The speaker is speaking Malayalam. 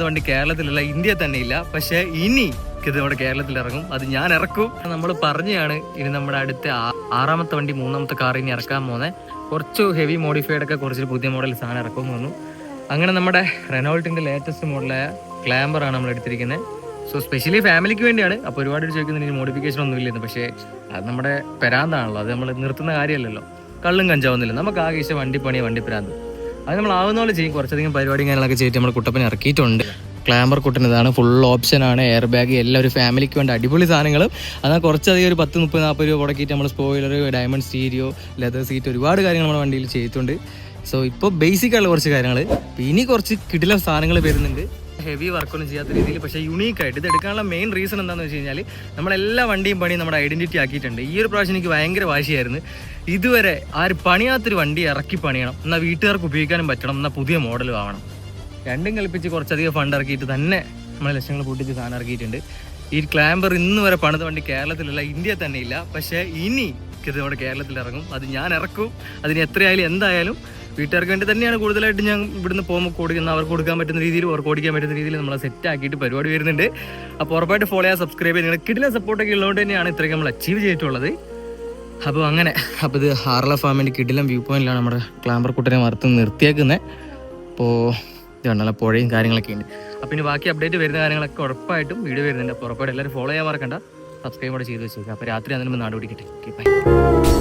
വണ്ടി കേരളത്തിലല്ല, ഇന്ത്യ തന്നെ ഇല്ല. പക്ഷെ ഇനി ഇത് നമ്മുടെ കേരളത്തിൽ ഇറങ്ങും. അത് ഞാൻ ഇറക്കും. നമ്മൾ പറഞ്ഞാണ് ഇനി നമ്മുടെ അടുത്ത ആറാമത്തെ വണ്ടി, മൂന്നാമത്തെ കാർ ഇനി ഇറക്കാൻ പോകുന്നത്. കുറച്ച് ഹെവി മോഡിഫൈഡ് ഒക്കെ കുറച്ച് പുതിയ മോഡൽ സാധനം ഇറക്കും തോന്നുന്നു. അങ്ങനെ നമ്മുടെ റെനോൾട്ടിന്റെ ലേറ്റസ്റ്റ് മോഡലായ ക്ലാമ്പറാണ് നമ്മൾ എടുത്തിരിക്കുന്നത്. സോ സ്പെഷ്യലി ഫാമിലിക്ക് വേണ്ടിയാണ്. അപ്പോൾ ഒരുപാട് ചോദിക്കുന്നത് ഇനി മോഡിഫിക്കേഷൻ ഒന്നും ഇല്ലെന്ന്. പക്ഷേ അത് നമ്മുടെ പെരാന്താണല്ലോ, അത് നമ്മൾ നിർത്തുന്ന കാര്യമല്ലല്ലോ. കള്ളും കഞ്ചാവുന്നില്ല, നമുക്ക് ആകെ ഇഷ്ടം വണ്ടി പെരാന്ത്. അത് നമ്മൾ ആവുന്ന പോലെ ചെയ്യും. കുറച്ചധികം പരിപാടിയും കാര്യങ്ങളൊക്കെ ചെയ്തിട്ട് നമ്മൾ കുട്ടപ്പനെ ഇറക്കിയിട്ടുണ്ട്. ക്ലാമ്പർ കുട്ടൻ ഇതാണ്, ഫുൾ ഓപ്ഷനാണ്, എയർ ബാഗ് എല്ലാം ഒരു ഫാമിലിക്ക് വേണ്ട അടിപൊളി സാധനങ്ങളും. എന്നാൽ കുറച്ചധികം ഒരു 10, 30, 40 രൂപ മുടക്കിയിട്ട് നമ്മൾ spoiler, diamond stereo, leather seat, ഒരുപാട് കാര്യങ്ങൾ നമ്മുടെ വണ്ടിയിൽ ചെയ്തിട്ടുണ്ട്. സോ ഇപ്പോൾ ബേസിക് ആയിട്ടുള്ള കുറച്ച് കാര്യങ്ങൾ. ഇനി കുറച്ച് കിടിലം സാധനങ്ങൾ വരുന്നുണ്ട്, ഹെവി വർക്കൊന്നും ചെയ്യാത്ത രീതിയിൽ. പക്ഷേ യുണീക്കായിട്ട് ഇത് എടുക്കാനുള്ള മെയിൻ റീസൺ എന്താണെന്ന് വെച്ച് കഴിഞ്ഞാൽ നമ്മളെല്ലാ വണ്ടിയും പണിയും നമ്മുടെ ഐഡൻറ്റിറ്റി ആക്കിയിട്ടുണ്ട്. ഈ ഒരു പ്രാവശ്യം എനിക്ക് ഭയങ്കര വാശിയായിരുന്നു. ഇതുവരെ ആര് പണിയാത്തൊരു വണ്ടി ഇറക്കി പണിയണം, എന്നാൽ വീട്ടുകാർക്ക് ഉപയോഗിക്കാനും പറ്റണം, എന്നാൽ പുതിയ മോഡലും ആവണം. രണ്ടും കളിപ്പിച്ച് കുറച്ചധികം ഫണ്ട് ഇറക്കിയിട്ട് തന്നെ നമ്മൾ ലക്ഷങ്ങൾ പൊട്ടിച്ച് സാധനം ഇറക്കിയിട്ടുണ്ട്. ഈ ക്ലാമ്പർ ഇന്ന് വരെ പണിത വണ്ടി കേരളത്തിലല്ല, ഇന്ത്യ തന്നെ ഇല്ല. പക്ഷേ ഇനി ഇത് നമ്മുടെ കേരളത്തിൽ ഇറങ്ങും. അത് ഞാൻ ഇറക്കും. അതിന് എത്രയായാലും എന്തായാലും വീട്ടുകാർക്ക് വേണ്ടി തന്നെയാണ് കൂടുതലായിട്ട് ഞാൻ ഇവിടുന്ന് പോകുമ്പോൾ കൊടുക്കുന്നത്. അവർക്ക് കൊടുക്കാൻ പറ്റുന്ന രീതിയിൽ, അവർക്ക് ഓടിക്കാൻ പറ്റുന്ന രീതിയിൽ നമ്മളെ സെറ്റ് ആക്കിയിട്ട് പരിപാടി വരുന്നുണ്ട്. അപ്പോൾ ഉറപ്പായിട്ട് ഫോളോ ചെയ്യാൻ, സബ്സ്ക്രൈബ് ചെയ്യുക. നിങ്ങളുടെ കിടിലൻ സപ്പോർട്ടൊക്കെ ഉള്ളതുകൊണ്ട് തന്നെയാണ് ഇത്രയൊക്കെ നമ്മൾ അച്ചീവ് ചെയ്തിട്ടുള്ളത്. അപ്പോൾ ഇത് ഹാർല ഫാമിൻ്റെ കിടിലൻ വ്യൂ പോയിന്റിലാണ് നമ്മുടെ ക്ലാമ്പർ കുട്ടനെ വറുത്ത് നിർത്തിയേക്കുന്നത്. അപ്പോൾ ഇത് കണ്ടല്ലോ, പുഴയും കാര്യങ്ങളൊക്കെ ഉണ്ട്. അപ്പോൾ ഇനി ബാക്കി അപ്ഡേറ്റ് വരുന്ന കാര്യങ്ങളൊക്കെ ഉറപ്പായിട്ടും വീഡിയോ വരുന്നുണ്ട്. അപ്പോൾ ഉറപ്പായിട്ട് എല്ലാവരും ഫോളോ ചെയ്യാൻ മറക്കണ്ട, സബ്സ്ക്രൈബ് കൂടെ ചെയ്ത് വെച്ചേക്കുക. അപ്പോൾ രാത്രി അതിന് നാട് പിടിക്കട്ടെ. Okay, by.